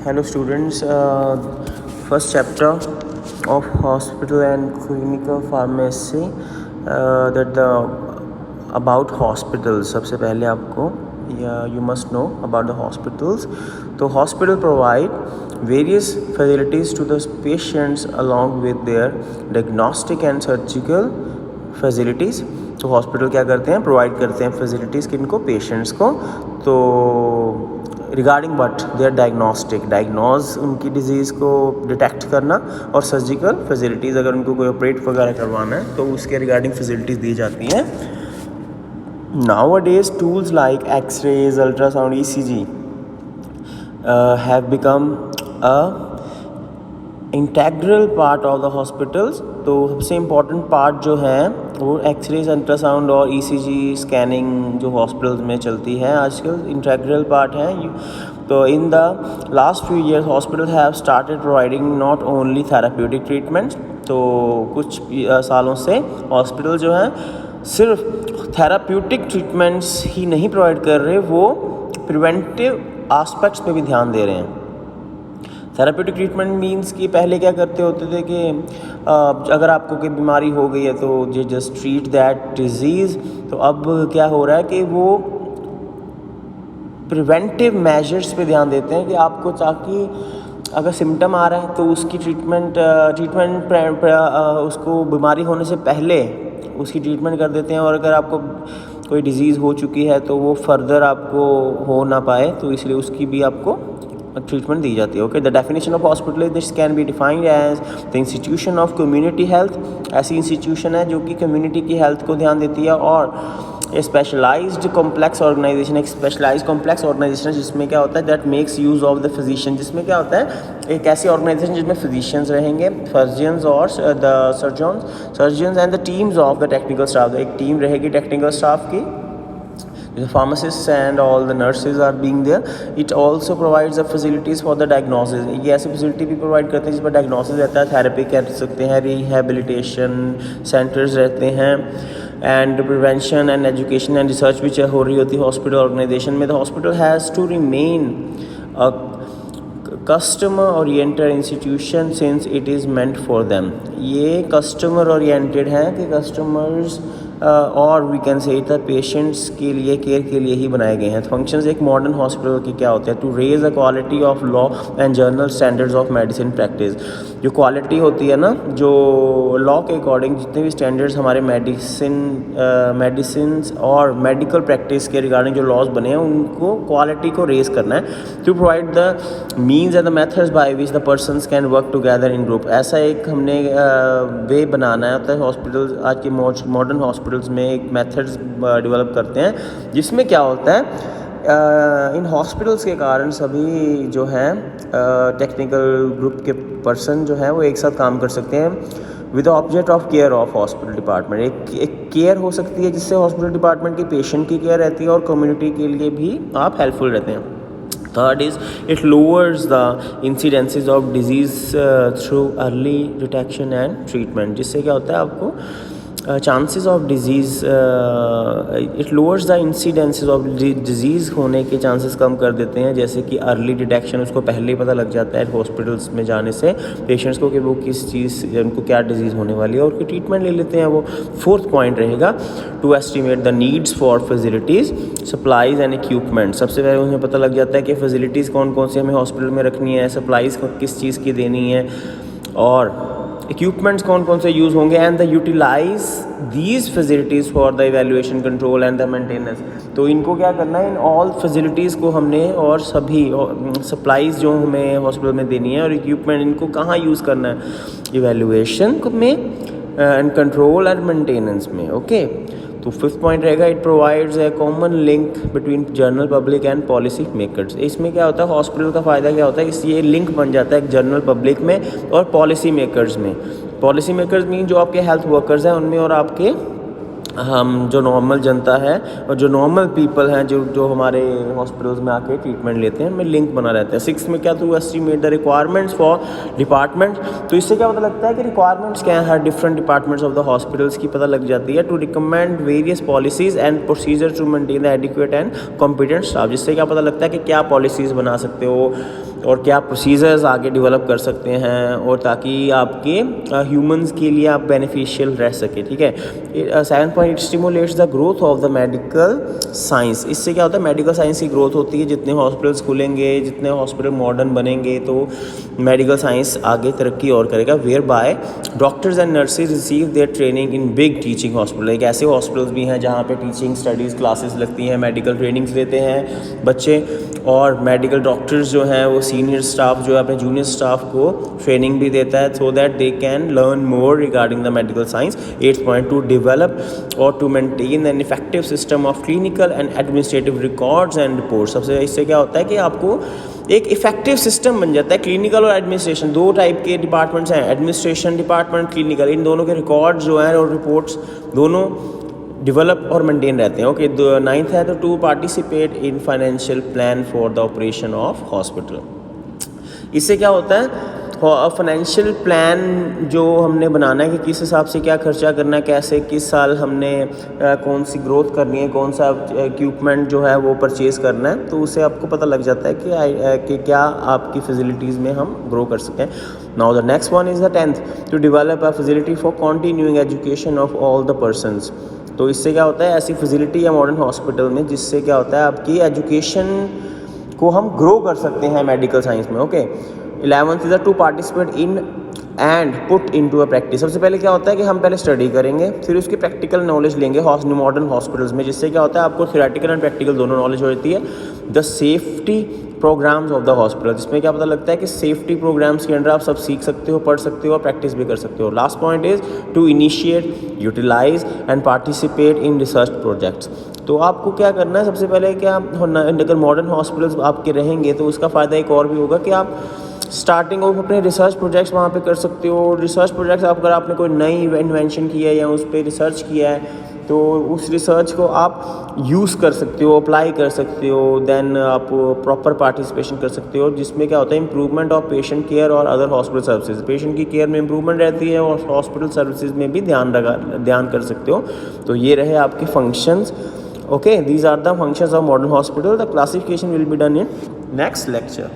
Hello students, first chapter of hospital and clinical pharmacy, that the about hospitals. सबसे पहले आपको you must know about the hospitals. तो hospital provide various facilities to the patients along with their diagnostic and surgical facilities. तो hospital क्या करते हैं, provide करते हैं फैसिलिटीज़ किनको, पेशेंट्स को. तो रिगार्डिंग बट देयर डायग्नोज उनकी डिजीज़ को डिटेक्ट करना, और सर्जिकल फैसिलिटीज़ अगर उनको कोई ऑपरेट वगैरह करवाना है तो उसके रिगार्डिंग फैसिलिटीज़ दी जाती हैं. Nowadays tools like X-rays, ultrasound, ECG have become a integral part of the hospitals. तो सबसे इम्पॉर्टेंट पार्ट जो है वो एक्सरेज, अल्ट्रासाउंड और ईसीजी स्कैनिंग जो हॉस्पिटल्स में चलती है आजकल, इंटेग्रल पार्ट है. तो in the last few years hospital have started providing not only therapeutic treatments. तो कुछ सालों से हॉस्पिटल जो है सिर्फ थेराप्यूटिक ट्रीटमेंट्स ही नहीं प्रोवाइड कर रहे, वो प्रिवेंटिव एस्पेक्ट्स पे भी ध्यान दे रहे हैं. थेराप्यूटिक ट्रीटमेंट मीन्स कि पहले क्या करते होते थे कि अगर आपको कोई बीमारी हो गई है तो ये जस्ट ट्रीट दैट डिजीज़. तो अब क्या हो रहा है कि वो प्रिवेंटिव मेजर्स पे ध्यान देते हैं कि आपको, ताकि अगर सिम्टम आ रहा है तो उसकी ट्रीटमेंट उसको बीमारी होने से पहले उसकी ट्रीटमेंट कर देते हैं, और अगर आपको कोई डिजीज़ हो चुकी है तो वो फर्दर आपको हो ना पाए, तो इसलिए उसकी भी आपको ट्रीटमेंट दी जाती है. Okay, the definition of hospital is this can be defined as the institution of community health. ऐसी इंस्टीट्यूशन है जो कि कम्युनिटी की हेल्थ को ध्यान देती है, और ए स्पेशलाइज्ड कॉम्प्लेक्स ऑर्गेनाइजेशन, एक स्पेशलाइज्ड कॉम्प्लेक्स ऑर्गेनाइजेशन जिसमें क्या होता है, that makes use of the physician. जिसमें क्या होता है, एक ऐसी ऑर्गेनाइजेशन जिसमें फिजिशियंस रहेंगे, सर्जन्स और the surgeons and the teams of the technical staff. एक टीम रहेगी टेक्निकल स्टाफ की, the pharmacists and all the nurses are being there. It also provides the facilities for the diagnosis. ये ऐसी facility भी provide करते हैं जिस पर डायग्नोसिस रहता है, थेरेपी कर सकते हैं, रिहेबिलिटेशन सेंटर्स रहते हैं, and prevention and education and research भी हो रही होती है हॉस्पिटल ऑर्गेनाइजेशन में. The hospital has to remain a customer oriented institution since it is meant for them. ये कस्टमर ओरिएंटेड है कि कस्टमर्स और we can say the patients के लिए, केयर के लिए ही बनाए गए हैं. फंक्शंस एक मॉडर्न हॉस्पिटल की क्या होते हैं, to raise the quality of law and journal standards of medicine practice. जो क्वालिटी होती है ना, जो लॉ के अकॉर्डिंग जितने भी स्टैंडर्ड्स हमारे मेडिसिन और मेडिकल प्रैक्टिस के रिगार्डिंग जो लॉज बने हैं, उनको क्वालिटी को रेज करना है. To provide the means and the methods by which the persons can work together in group. ऐसा एक हमने वे बनाना होता है. हॉस्पिटल आज के मॉडर्न हॉस्पिटल्स में एक मेथड्स डेवलप करते हैं, जिसमें क्या होता है, इन हॉस्पिटल्स के कारण सभी जो हैं टेक्निकल ग्रुप के पर्सन जो है वो एक साथ काम कर सकते हैं with object of care of hospital department. एक केयर हो सकती है जिससे हॉस्पिटल डिपार्टमेंट की पेशेंट की केयर रहती है और कम्युनिटी के लिए भी आप हेल्पफुल रहते हैं. Third is it lowers the incidences of disease through early detection and treatment. जिससे क्या होता है, आपको chances of disease, it lowers the incidences of disease होने के चांसेस कम कर देते हैं. जैसे कि अर्ली डिटेक्शन, उसको पहले ही पता लग जाता है हॉस्पिटल्स में जाने से पेशेंट्स को कि वो किस चीज़, उनको क्या डिज़ीज़ होने वाली है, और उसकी ट्रीटमेंट ले लेते हैं वो. फोर्थ पॉइंट रहेगा to estimate the needs for facilities, supplies and equipment. सबसे पहले उन्हें पता लग जाता है कि फैसिलिटीज़ कौन कौन सी हमें हॉस्पिटल में रखनी है, सप्लाइज़ किस चीज़ की देनी है, और इक्विपमेंट्स कौन कौन से यूज़ होंगे, and the utilise these facilities for the evaluation, control and the maintenance. तो इनको क्या करना है, इन ऑल फैसिलिटीज़ को हमने, और सभी सप्लाइज़ जो हमें हॉस्पिटल में देनी है और इक्विपमेंट, इनको कहाँ यूज़ करना है, इवैल्यूएशन में एंड कंट्रोल एंड मेंटेनेंस में. ओके, तो फिफ्थ पॉइंट रहेगा, it provides a common link between general public and policy makers. इसमें क्या होता है, हॉस्पिटल का फ़ायदा क्या होता है, ये लिंक बन जाता है जनरल पब्लिक में और पॉलिसी मेकर्स में. पॉलिसी मेकर्स मीन जो आपके हेल्थ वर्कर्स हैं उनमें, और आपके हम जो नॉर्मल जनता है और जो नॉर्मल पीपल हैं जो हमारे हॉस्पिटल्स में आके ट्रीटमेंट लेते हैं, में लिंक बना रहता है. सिक्स में क्या, to estimate the requirements for department. तो इससे क्या पता लगता है कि रिक्वायरमेंट्स क्या है हर different departments of the hospitals की पता लग जाती है. To recommend various policies and procedure to maintain the adequate and competent staff. जिससे क्या पता लगता है कि क्या पॉलिसीज़ बना सकते हो, और क्या प्रोसीजर्स आगे डेवलप कर सकते हैं, और ताकि आपके ह्यूमंस के लिए आप बेनिफिशियल रह सके, ठीक है। 7 point, it stimulates the growth of the medical science. इससे क्या होता है, मेडिकल साइंस की ग्रोथ होती है। जितने हॉस्पिटल्स खुलेंगे, जितने हॉस्पिटल मॉडर्न बनेंगे, तो मेडिकल साइंस आगे तरक्की और करेगा। Where by doctors and nurses receive their training in big teaching hospital. एक ऐसे हॉस्पिटल्स भी हैं जहाँ पे टीचिंग स्टडीज़ क्लासेस लगती हैं, मेडिकल ट्रेनिंग्स लेते हैं बच्चे, और मेडिकल डॉक्टर्स जो हैं वो सीनियर स्टाफ जो है अपने जूनियर स्टाफ को ट्रेनिंग भी देता है, so that they can learn more regarding the medical science. 8 point, to develop और to maintain an effective system of clinical and administrative records and reports. सबसे इससे क्या होता है कि आपको एक इफेक्टिव सिस्टम बन जाता है। क्लिनिकल और एडमिनिस्ट्रेशन दो टाइप के डिपार्टमेंट्स हैं, एडमिनिस्ट्रेशन डिपार्टमेंट, क्लिनिकल, इन दोनों के रिकॉर्ड्स जो हैं और रिपोर्ट्स दोनों डेवलप और मेंटेन रहते हैं। ओके, 9th है तो to participate in financial plan for the operation of hospital. इससे क्या होता है, फाइनेंशियल प्लान जो हमने बनाना है कि किस हिसाब से क्या खर्चा करना है, कैसे किस साल हमने कौन सी ग्रोथ करनी है, कौन सा इक्विपमेंट जो है वो परचेज़ करना है, तो उससे आपको पता लग जाता है कि क्या आपकी फैसिलिटीज़ में हम ग्रो कर सकते हैं। Now the next one is the 10th, to develop a facility for continuing education of all the persons. तो इससे क्या होता है, ऐसी फैसिलिटी है मॉडर्न हॉस्पिटल में जिससे क्या होता है आपकी एजुकेशन को हम ग्रो कर सकते हैं मेडिकल साइंस में। Okay, 11th is to participate in and put in to a practice. सबसे पहले क्या होता है कि हम पहले स्टडी करेंगे, फिर उसकी प्रैक्टिकल नॉलेज लेंगे मॉडर्न हॉस्पिटल्स में, जिससे क्या होता है आपको थ्योरेटिकल एंड प्रैक्टिकल दोनों नॉलेज हो जाती है। The safety programs of the hospital, जिसमें क्या पता लगता है कि सेफ्टी प्रोग्राम्स के अंडर आप सब सीख सकते हो, पढ़ सकते हो और प्रैक्टिस भी कर सकते हो। Last point is to initiate, utilize and participate in research projects. तो आपको क्या करना है, सबसे पहले क्या, अगर मॉडर्न हॉस्पिटल्स आपके रहेंगे तो उसका फ़ायदा एक और भी होगा कि आप स्टार्टिंग ऑफ अपने रिसर्च प्रोजेक्ट्स वहाँ पे कर सकते हो। रिसर्च प्रोजेक्ट्स अगर आपने कोई नई इन्वेंशन किया है या उस पर रिसर्च किया है तो उस रिसर्च को आप यूज़ कर सकते हो, अप्लाई कर सकते हो, देन आप प्रॉपर पार्टिसिपेशन कर सकते हो, जिसमें क्या होता है इम्प्रूवमेंट ऑफ पेशेंट केयर और अदर हॉस्पिटल सर्विसेज। पेशेंट की केयर में इम्प्रूवमेंट रहती है और हॉस्पिटल सर्विसेज में भी ध्यान कर सकते हो। तो ये रहे आपके functions. Okay, these are the functions of modern hospital. The classification will be done in next lecture.